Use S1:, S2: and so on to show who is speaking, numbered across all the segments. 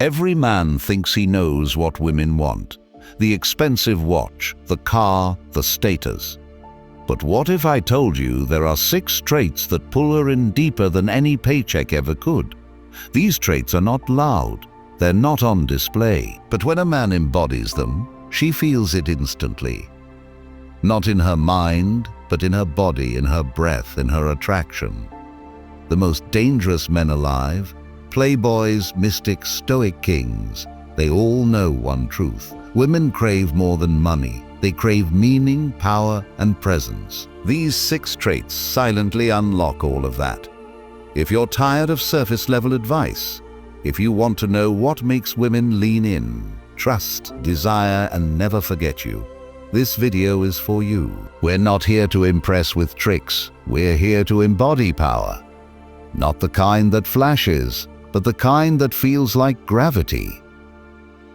S1: Every man thinks he knows what women want. The expensive watch, the car, the status. But what if I told you there are 6 traits that pull her in deeper than any paycheck ever could? These traits are not loud, they're not on display, but when a man embodies them, she feels it instantly. Not in her mind, but in her body, in her breath, in her attraction. The most dangerous men alive, playboys, mystics, stoic kings, they all know one truth. Women crave more than money. They crave meaning, power, and presence. These 6 traits silently unlock all of that. If you're tired of surface-level advice, if you want to know what makes women lean in, trust, desire, and never forget you, this video is for you. We're not here to impress with tricks. We're here to embody power. Not the kind that flashes, but the kind that feels like gravity.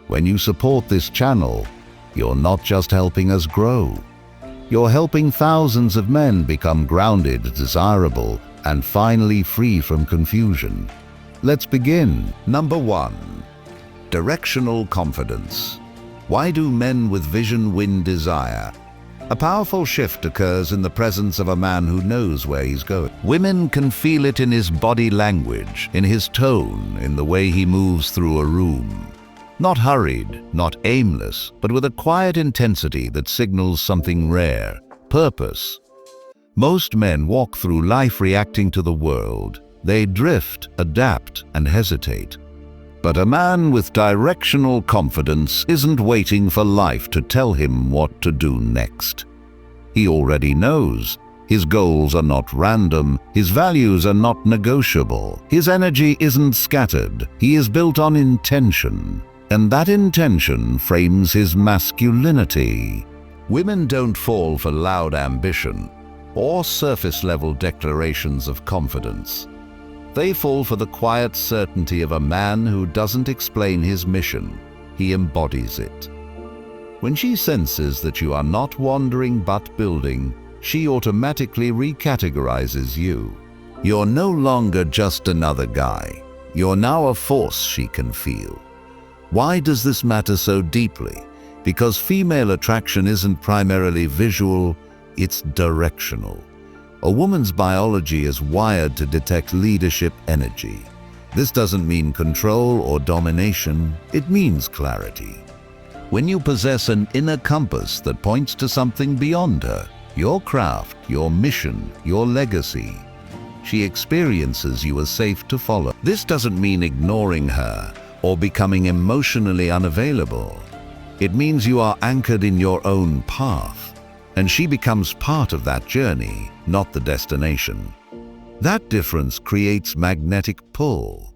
S1: When you support this channel, you're not just helping us grow. You're helping thousands of men become grounded, desirable, and finally free from confusion. Let's begin. Number 1. Directional confidence. Why do men with vision win desire? A powerful shift occurs in the presence of a man who knows where he's going. Women can feel it in his body language, in his tone, in the way he moves through a room. Not hurried, not aimless, but with a quiet intensity that signals something rare, purpose. Most men walk through life reacting to the world. They drift, adapt, and hesitate. But a man with directional confidence isn't waiting for life to tell him what to do next. He already knows. His goals are not random. His values are not negotiable. His energy isn't scattered. He is built on intention. And that intention frames his masculinity. Women don't fall for loud ambition or surface-level declarations of confidence. They fall for the quiet certainty of a man who doesn't explain his mission, he embodies it. When she senses that you are not wandering but building, she automatically recategorizes you. You're no longer just another guy. You're now a force she can feel. Why does this matter so deeply? Because female attraction isn't primarily visual, it's directional. A woman's biology is wired to detect leadership energy. This doesn't mean control or domination, it means clarity. When you possess an inner compass that points to something beyond her, your craft, your mission, your legacy, she experiences you as safe to follow. This doesn't mean ignoring her or becoming emotionally unavailable. It means you are anchored in your own path, and she becomes part of that journey, not the destination. That difference creates magnetic pull.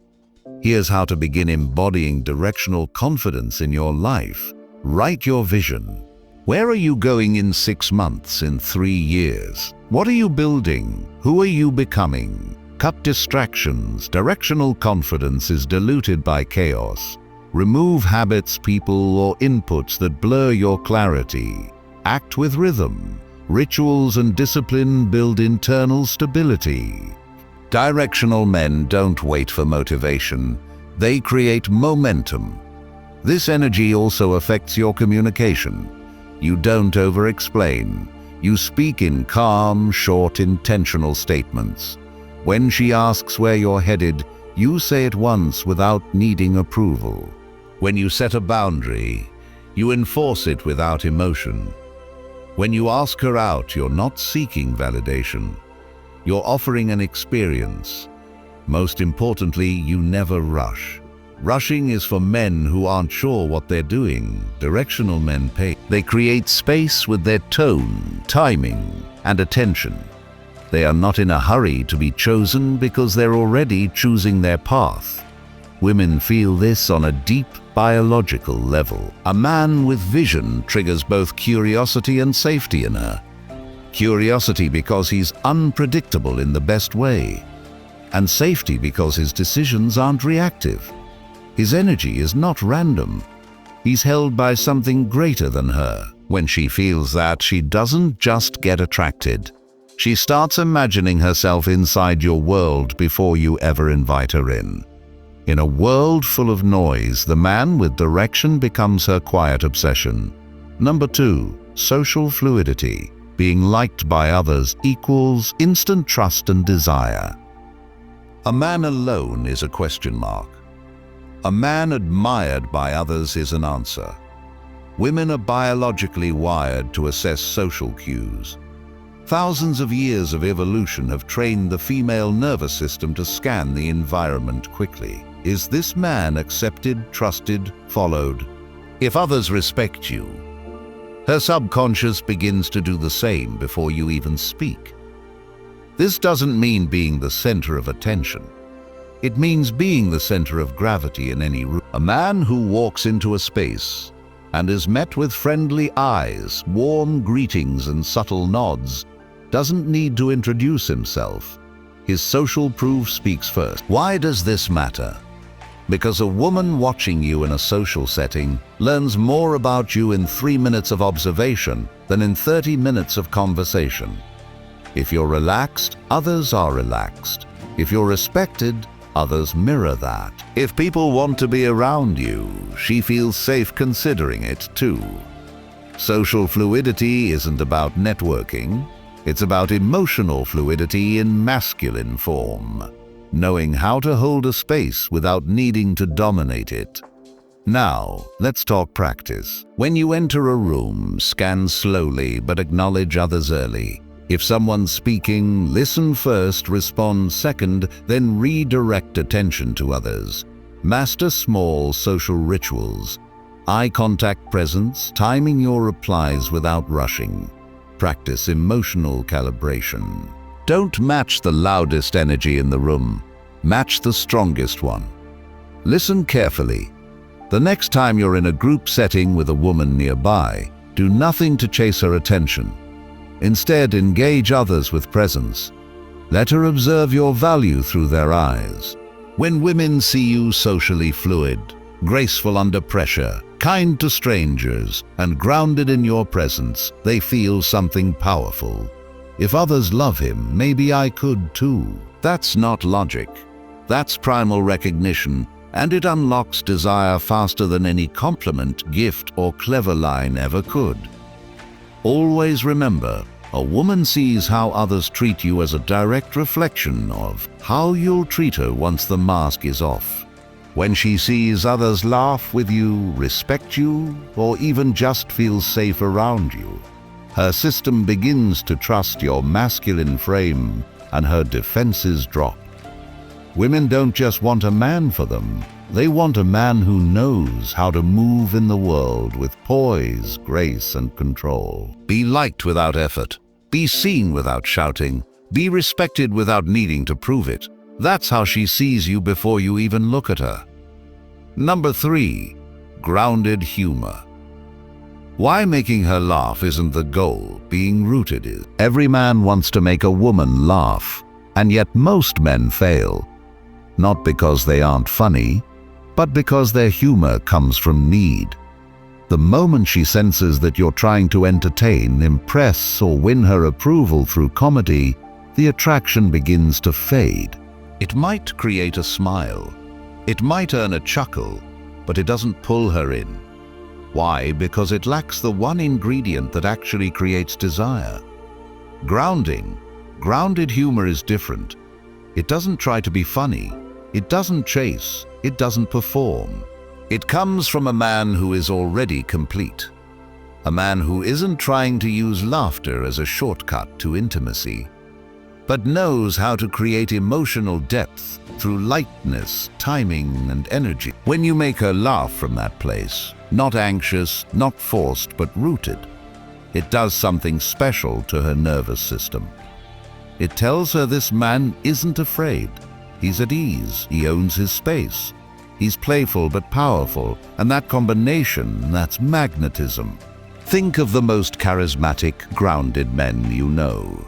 S1: Here's how to begin embodying directional confidence in your life. Write your vision. Where are you going in 6 months, in 3 years? What are you building? Who are you becoming? Cut distractions. Directional confidence is diluted by chaos. Remove habits, people, or inputs that blur your clarity. Act with rhythm. Rituals and discipline build internal stability. Directional men don't wait for motivation. They create momentum. This energy also affects your communication. You don't over-explain. You speak in calm, short, intentional statements. When she asks where you're headed, you say it once without needing approval. When you set a boundary, you enforce it without emotion. When you ask her out, you're not seeking validation. You're offering an experience. Most importantly, you never rush. Rushing is for men who aren't sure what they're doing. Directional men pay. They create space with their tone, timing, and attention. They are not in a hurry to be chosen because they're already choosing their path. Women feel this on a deep biological level. A man with vision triggers both curiosity and safety in her. Curiosity because he's unpredictable in the best way, and safety because his decisions aren't reactive. His energy is not random. He's held by something greater than her. When she feels that, she doesn't just get attracted. She starts imagining herself inside your world before you ever invite her in. In a world full of noise, the man with direction becomes her quiet obsession. Number 2, social fluidity. Being liked by others equals instant trust and desire. A man alone is a question mark. A man admired by others is an answer. Women are biologically wired to assess social cues. Thousands of years of evolution have trained the female nervous system to scan the environment quickly. Is this man accepted, trusted, followed? If others respect you, her subconscious begins to do the same before you even speak. This doesn't mean being the center of attention. It means being the center of gravity in any room. A man who walks into a space and is met with friendly eyes, warm greetings and subtle nods doesn't need to introduce himself. His social proof speaks first. Why does this matter? Because a woman watching you in a social setting learns more about you in 3 minutes of observation than in 30 minutes of conversation. If you're relaxed, others are relaxed. If you're respected, others mirror that. If people want to be around you, she feels safe considering it too. Social fluidity isn't about networking. It's about emotional fluidity in masculine form. Knowing how to hold a space without needing to dominate it. Now, let's talk practice. When you enter a room, scan slowly but acknowledge others early. If someone's speaking, listen first, respond second, then redirect attention to others. Master small social rituals. Eye contact presence, timing your replies without rushing. Practice emotional calibration. Don't match the loudest energy in the room. Match the strongest one. Listen carefully. The next time you're in a group setting with a woman nearby, do nothing to chase her attention. Instead, engage others with presence. Let her observe your value through their eyes. When women see you socially fluid, graceful under pressure, kind to strangers, and grounded in your presence, they feel something powerful. If others love him, maybe I could too. That's not logic. That's primal recognition, and it unlocks desire faster than any compliment, gift, or clever line ever could. Always remember, a woman sees how others treat you as a direct reflection of how you'll treat her once the mask is off. When she sees others laugh with you, respect you, or even just feel safe around you, her system begins to trust your masculine frame and her defenses drop. Women don't just want a man for them, they want a man who knows how to move in the world with poise, grace, and control. Be liked without effort. Be seen without shouting. Be respected without needing to prove it. That's how she sees you before you even look at her. Number 3, grounded humor. Why making her laugh isn't the goal, being rooted is. Every man wants to make a woman laugh, and yet most men fail. Not because they aren't funny, but because their humor comes from need. The moment she senses that you're trying to entertain, impress, or win her approval through comedy, the attraction begins to fade. It might create a smile. It might earn a chuckle, but it doesn't pull her in. Why? Because it lacks the one ingredient that actually creates desire. Grounded humor is different. It doesn't try to be funny. It doesn't chase. It doesn't perform. It comes from a man who is already complete. A man who isn't trying to use laughter as a shortcut to intimacy, but knows how to create emotional depth through lightness, timing, and energy. When you make her laugh from that place, not anxious, not forced, but rooted, it does something special to her nervous system. It tells her this man isn't afraid. He's at ease. He owns his space. He's playful but powerful, and that combination, that's magnetism. Think of the most charismatic, grounded men you know.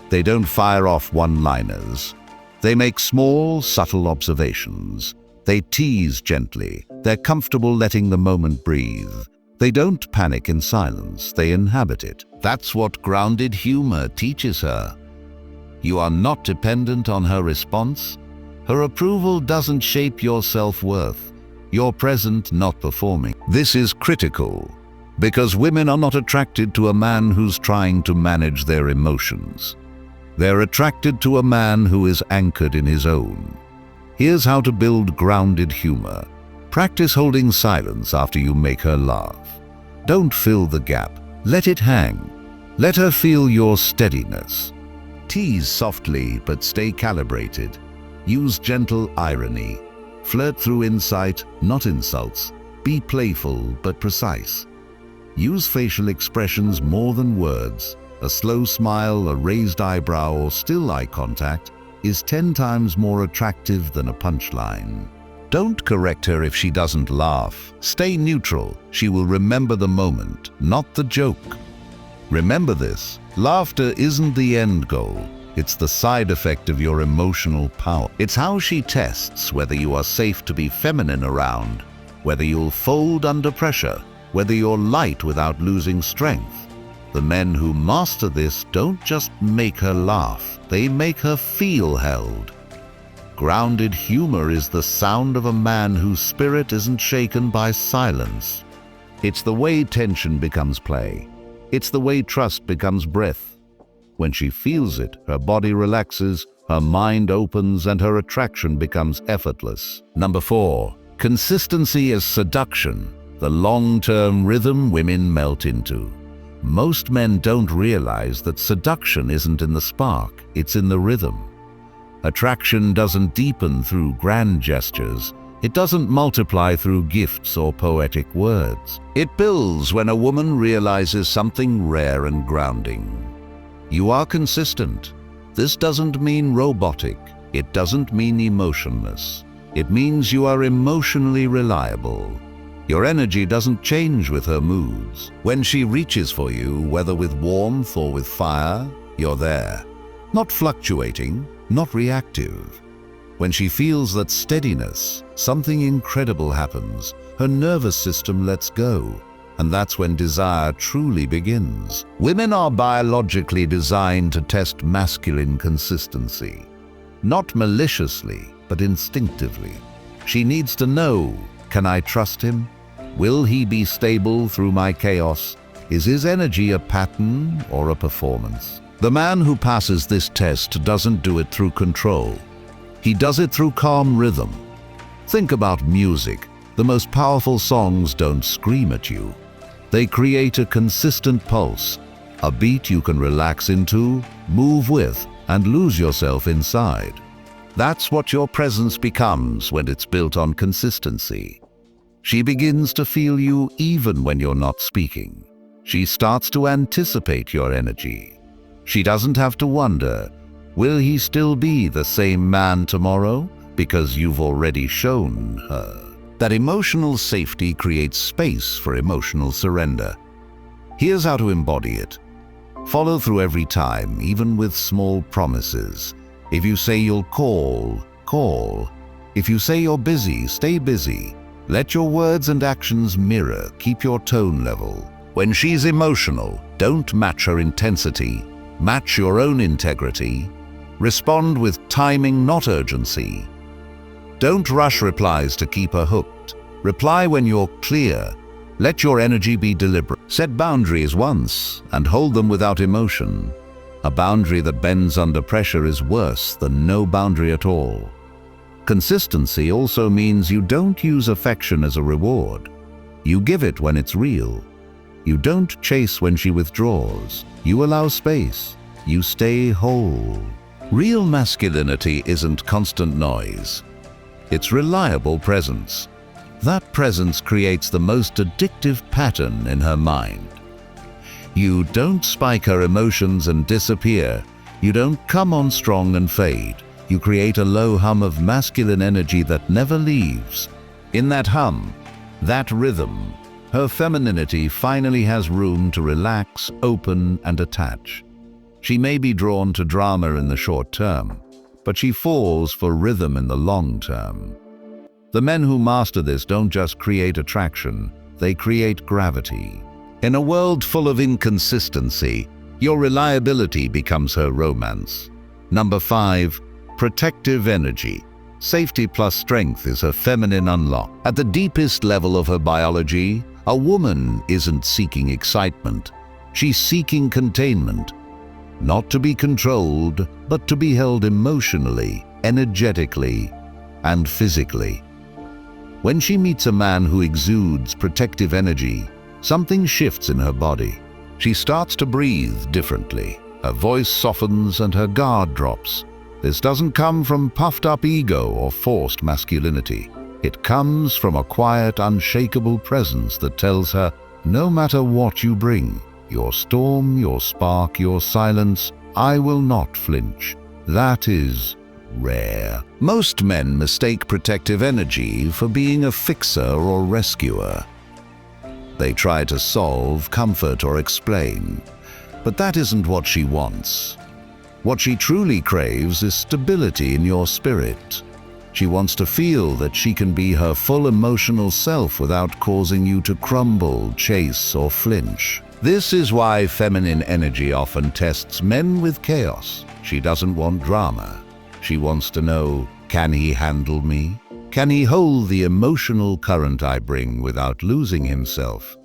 S1: They don't fire off one-liners. They make small, subtle observations. They tease gently. They're comfortable letting the moment breathe. They don't panic in silence. They inhabit it. That's what grounded humor teaches her. You are not dependent on her response. Her approval doesn't shape your self-worth. You're present, not performing. This is critical, because women are not attracted to a man who's trying to manage their emotions. They're attracted to a man who is anchored in his own. Here's how to build grounded humor. Practice holding silence after you make her laugh. Don't fill the gap. Let it hang. Let her feel your steadiness. Tease softly, but stay calibrated. Use gentle irony. Flirt through insight, not insults. Be playful, but precise. Use facial expressions more than words. A slow smile, a raised eyebrow, or still eye contact is 10 times more attractive than a punchline. Don't correct her if she doesn't laugh. Stay neutral. She will remember the moment, not the joke. Remember this: laughter isn't the end goal. It's the side effect of your emotional power. It's how she tests whether you are safe to be feminine around, whether you'll fold under pressure, whether you're light without losing strength. The men who master this don't just make her laugh, they make her feel held. Grounded humor is the sound of a man whose spirit isn't shaken by silence. It's the way tension becomes play. It's the way trust becomes breath. When she feels it, her body relaxes, her mind opens, and her attraction becomes effortless. Number 4, consistency is seduction, the long-term rhythm women melt into. Most men don't realize that seduction isn't in the spark, it's in the rhythm. Attraction doesn't deepen through grand gestures. It doesn't multiply through gifts or poetic words. It builds when a woman realizes something rare and grounding. You are consistent. This doesn't mean robotic. It doesn't mean emotionless. It means you are emotionally reliable. Your energy doesn't change with her moods. When she reaches for you, whether with warmth or with fire, you're there. Not fluctuating, not reactive. When she feels that steadiness, something incredible happens. Her nervous system lets go, and that's when desire truly begins. Women are biologically designed to test masculine consistency. Not maliciously, but instinctively. She needs to know, can I trust him? Will he be stable through my chaos? Is his energy a pattern or a performance? The man who passes this test doesn't do it through control. He does it through calm rhythm. Think about music. The most powerful songs don't scream at you. They create a consistent pulse, a beat you can relax into, move with, and lose yourself inside. That's what your presence becomes when it's built on consistency. She begins to feel you even when you're not speaking. She starts to anticipate your energy. She doesn't have to wonder, will he still be the same man tomorrow? Because you've already shown her. That emotional safety creates space for emotional surrender. Here's how to embody it. Follow through every time, even with small promises. If you say you'll call, call. If you say you're busy, stay busy. Let your words and actions mirror, keep your tone level. When she's emotional, don't match her intensity. Match your own integrity. Respond with timing, not urgency. Don't rush replies to keep her hooked. Reply when you're clear. Let your energy be deliberate. Set boundaries once and hold them without emotion. A boundary that bends under pressure is worse than no boundary at all. Consistency also means you don't use affection as a reward. You give it when it's real. You don't chase when she withdraws. You allow space. You stay whole. Real masculinity isn't constant noise. It's reliable presence. That presence creates the most addictive pattern in her mind. You don't spike her emotions and disappear. You don't come on strong and fade. You create a low hum of masculine energy that never leaves. In that hum, that rhythm, her femininity finally has room to relax, open, and attach. She may be drawn to drama in the short term, but she falls for rhythm in the long term. The men who master this don't just create attraction, they create gravity. In a world full of inconsistency, your reliability becomes her romance. Number 5, protective energy. Safety plus strength is her feminine unlock. At the deepest level of her biology, a woman isn't seeking excitement. She's seeking containment. Not to be controlled, but to be held emotionally, energetically, and physically. When she meets a man who exudes protective energy, something shifts in her body. She starts to breathe differently. Her voice softens and her guard drops. This doesn't come from puffed-up ego or forced masculinity. It comes from a quiet, unshakable presence that tells her, no matter what you bring, your storm, your spark, your silence, I will not flinch. That is rare. Most men mistake protective energy for being a fixer or rescuer. They try to solve, comfort, or explain. But that isn't what she wants. What she truly craves is stability in your spirit. She wants to feel that she can be her full emotional self without causing you to crumble, chase, or flinch. This is why feminine energy often tests men with chaos. She doesn't want drama. She wants to know, can he handle me? Can he hold the emotional current I bring without losing himself?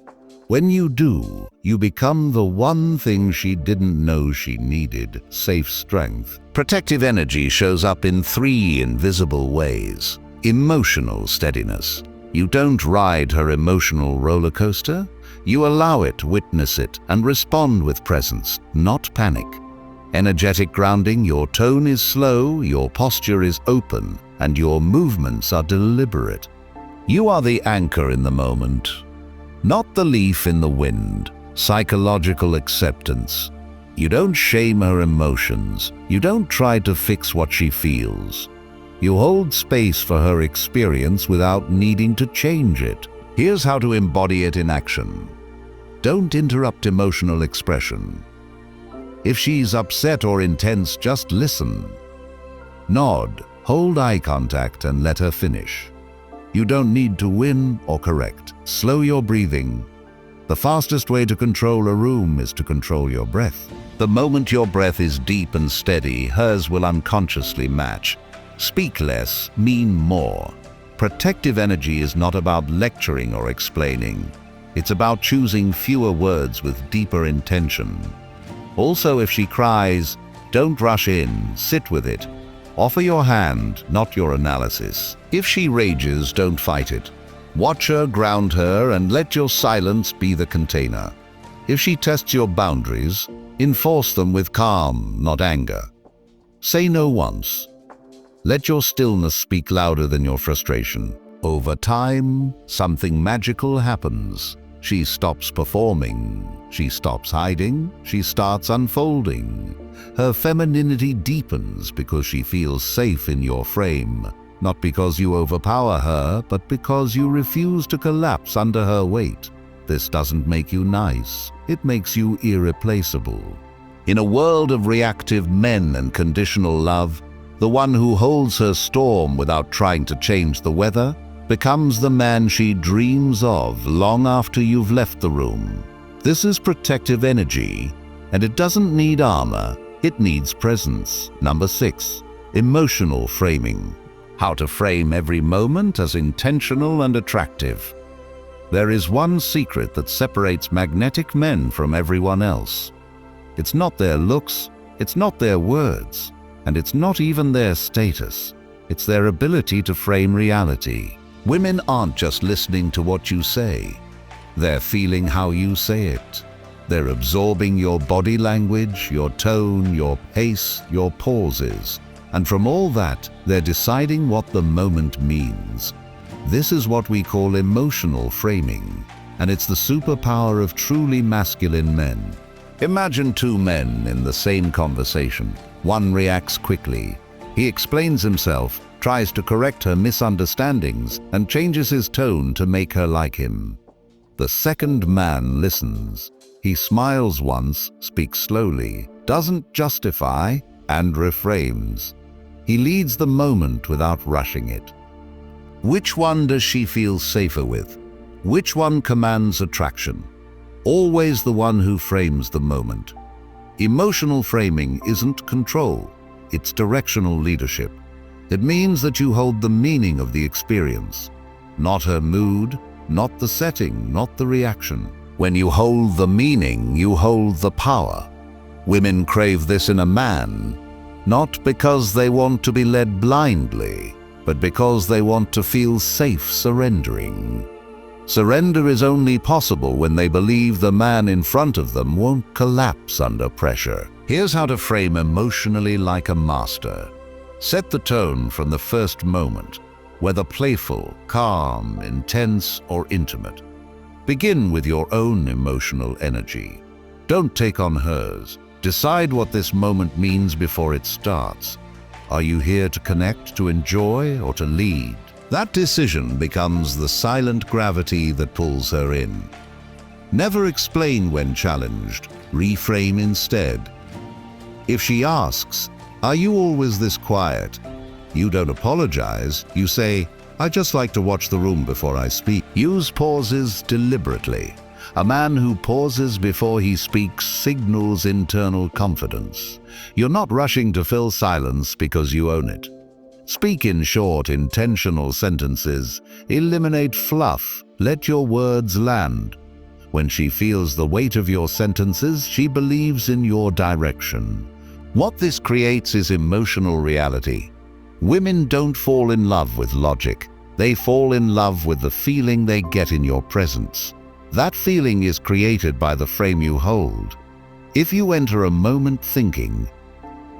S1: When you do, you become the one thing she didn't know she needed: safe strength. Protective energy shows up in 3 invisible ways. Emotional steadiness. You don't ride her emotional roller coaster. You allow it, witness it, and respond with presence, not panic. Energetic grounding. Your tone is slow, your posture is open, and your movements are deliberate. You are the anchor in the moment, not the leaf in the wind. Psychological acceptance. You don't shame her emotions. You don't try to fix what she feels. You hold space for her experience without needing to change it. Here's how to embody it in action. Don't interrupt emotional expression. If she's upset or intense, just listen. Nod, hold eye contact, and let her finish. You don't need to win or correct. Slow your breathing. The fastest way to control a room is to control your breath. The moment your breath is deep and steady, hers will unconsciously match. Speak less, mean more. Protective energy is not about lecturing or explaining. It's about choosing fewer words with deeper intention. Also, if she cries, don't rush in, sit with it. Offer your hand, not your analysis. If she rages, don't fight it. Watch her, ground her, and let your silence be the container. If she tests your boundaries, enforce them with calm, not anger. Say no once. Let your stillness speak louder than your frustration. Over time, something magical happens. She stops performing. She stops hiding. She starts unfolding. Her femininity deepens because she feels safe in your frame. Not because you overpower her, but because you refuse to collapse under her weight. This doesn't make you nice. It makes you irreplaceable. In a world of reactive men and conditional love, the one who holds her storm without trying to change the weather becomes the man she dreams of long after you've left the room. This is protective energy, and it doesn't need armor, it needs presence. Number 6, emotional framing. How to frame every moment as intentional and attractive. There is one secret that separates magnetic men from everyone else. It's not their looks, it's not their words, and it's not even their status. It's their ability to frame reality. Women aren't just listening to what you say. They're feeling how you say it. They're absorbing your body language, your tone, your pace, your pauses. And from all that, they're deciding what the moment means. This is what we call emotional framing, and it's the superpower of truly masculine men. Imagine 2 men in the same conversation. One reacts quickly. He explains himself, tries to correct her misunderstandings, and changes his tone to make her like him. The second man listens. He smiles once, speaks slowly, doesn't justify, and reframes. He leads the moment without rushing it. Which one does she feel safer with? Which one commands attraction? Always the one who frames the moment. Emotional framing isn't control, it's directional leadership. It means that you hold the meaning of the experience, not her mood, not the setting, not the reaction. When you hold the meaning, you hold the power. Women crave this in a man, not because they want to be led blindly, but because they want to feel safe surrendering. Surrender is only possible when they believe the man in front of them won't collapse under pressure. Here's how to frame emotionally like a master. Set the tone from the first moment, whether playful, calm, intense, or intimate. Begin with your own emotional energy. Don't take on hers. Decide what this moment means before it starts. Are you here to connect, to enjoy, or to lead? That decision becomes the silent gravity that pulls her in. Never explain when challenged. Reframe instead. If she asks, "Are you always this quiet?" you don't apologize. You say, "I just like to watch the room before I speak." Use pauses deliberately. A man who pauses before he speaks signals internal confidence. You're not rushing to fill silence because you own it. Speak in short, intentional sentences. Eliminate fluff. Let your words land. When she feels the weight of your sentences, she believes in your direction. What this creates is emotional reality. Women don't fall in love with logic. They fall in love with the feeling they get in your presence. That feeling is created by the frame you hold. If you enter a moment thinking,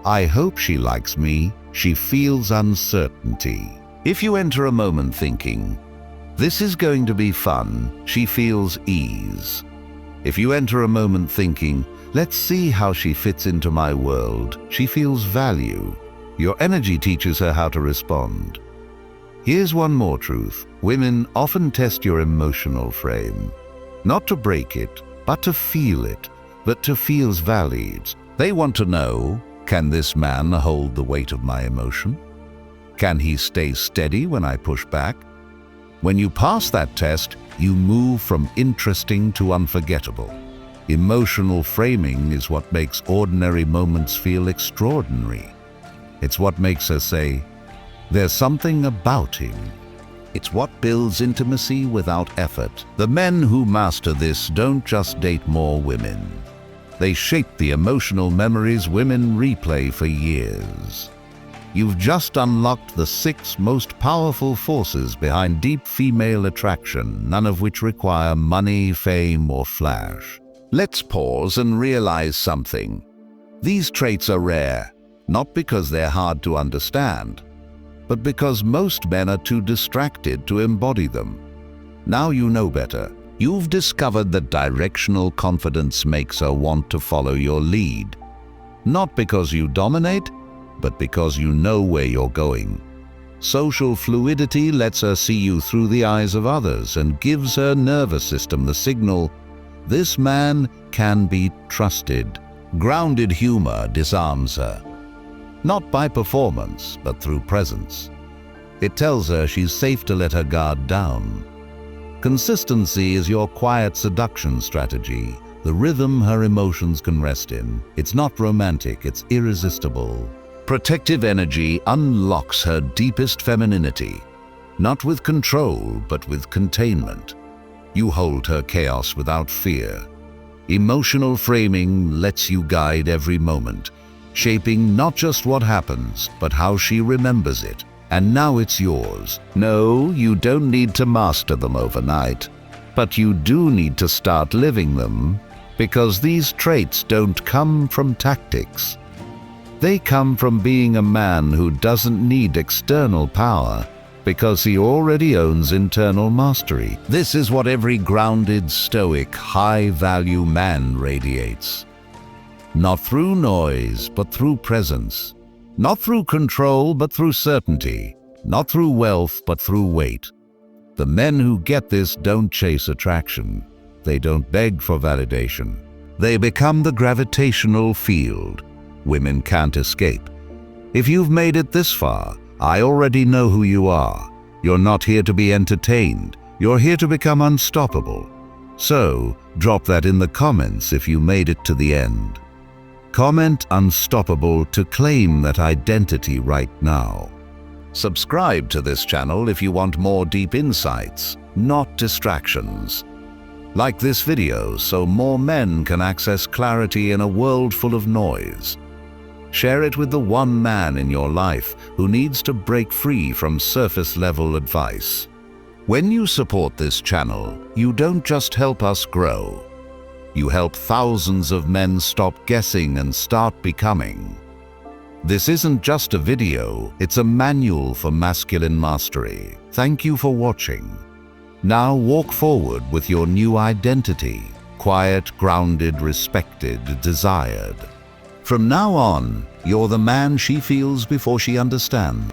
S1: "I hope she likes me," she feels uncertainty. If you enter a moment thinking, "This is going to be fun," she feels ease. If you enter a moment thinking, "Let's see how she fits into my world," she feels value. Your energy teaches her how to respond. Here's one more truth. Women often test your emotional frame. Not to break it, but to feel it, but to feel valued. They want to know, can this man hold the weight of my emotion? Can he stay steady when I push back? When you pass that test, you move from interesting to unforgettable. Emotional framing is what makes ordinary moments feel extraordinary. It's what makes her say, "There's something about him." It's what builds intimacy without effort. The men who master this don't just date more women. They shape the emotional memories women replay for years. You've just unlocked the 6 most powerful forces behind deep female attraction, none of which require money, fame, or flash. Let's pause and realize something. These traits are rare, not because they're hard to understand, but because most men are too distracted to embody them. Now you know better. You've discovered that directional confidence makes her want to follow your lead. Not because you dominate, but because you know where you're going. Social fluidity lets her see you through the eyes of others and gives her nervous system the signal, this man can be trusted. Grounded humor disarms her. Not by performance, but through presence. It tells her she's safe to let her guard down. Consistency is your quiet seduction strategy, the rhythm her emotions can rest in. It's not romantic, it's irresistible. Protective energy unlocks her deepest femininity, not with control, but with containment. You hold her chaos without fear. Emotional framing lets you guide every moment, shaping not just what happens, but how she remembers it. And now it's yours. No, you don't need to master them overnight, but you do need to start living them, because these traits don't come from tactics. They come from being a man who doesn't need external power, because he already owns internal mastery. This is what every grounded, stoic, high-value man radiates. Not through noise, but through presence. Not through control, but through certainty. Not through wealth, but through weight. The men who get this don't chase attraction. They don't beg for validation. They become the gravitational field women can't escape. If you've made it this far, I already know who you are. You're not here to be entertained. You're here to become unstoppable. So, drop that in the comments if you made it to the end. Comment unstoppable to claim that identity right now. Subscribe to this channel if you want more deep insights, not distractions. Like this video so more men can access clarity in a world full of noise. Share it with the one man in your life who needs to break free from surface-level advice. When you support this channel, you don't just help us grow. You help thousands of men stop guessing and start becoming. This isn't just a video, it's a manual for masculine mastery. Thank you for watching. Now walk forward with your new identity, quiet, grounded, respected, desired. From now on, you're the man she feels before she understands.